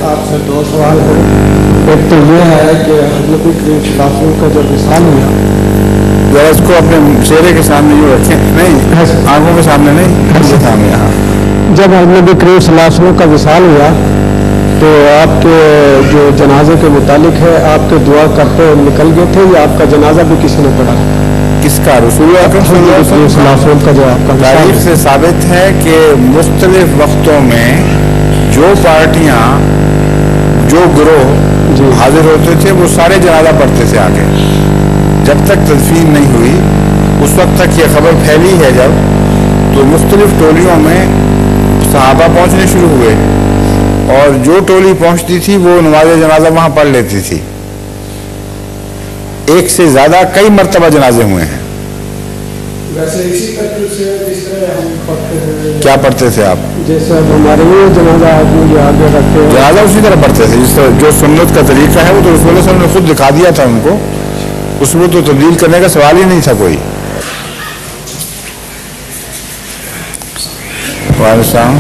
آپ سے دو سوال ہیں. ایک تو یہ ہے کہ نبی کریم صلی اللہ علیہ وسلم کا جو وصال ہوا، ذرا اس کو اپنے چہرے کے سامنے یوں رکھیں، نہیں آنکھوں کے سامنے نہیں، سامنے. ہاں، جب نبی کریم صلی اللہ علیہ وسلم کا وصال ہوا تو آپ کے جو جنازے کے متعلق ہے آپ کے دعا کرتے نکل گئے تھے یا آپ کا جنازہ بھی کسی نے پڑھا؟ کس کا؟ رسول اللہ اکرم صلی اللہ علیہ وسلم کا جو آپ کا تاریخ سے ثابت ہے کہ مختلف وقتوں میں جو پارٹیاں، جو گروہ حاضر ہوتے تھے وہ سارے جنازہ پڑھتے تھے آگے. جب تک تدفین نہیں ہوئی اس وقت تک یہ خبر پھیلی ہے جب، تو مختلف ٹولیوں میں صحابہ پہنچنے شروع ہوئے اور جو ٹولی پہنچتی تھی وہ نماز جنازہ وہاں پڑھ لیتی تھی. ایک سے زیادہ کئی مرتبہ جنازے ہوئے ہیں. ویسے اسی طرح سے جس طرح ہم پڑھتے ہیں، کیا پڑھتے تھے آپ؟ جیسے ہمارے یہ جنازہ آگے رکھتے ہیں، جنازہ اسی طرح پڑھتے تھے جس طرح جو سنت کا طریقہ ہے وہ تو رسول اللہ صلی اللہ علیہ وسلم نے خود دکھا دیا تھا ان کو، اس میں تو تبدیل کرنے کا سوال ہی نہیں تھا کوئی. وعلیکم السلام.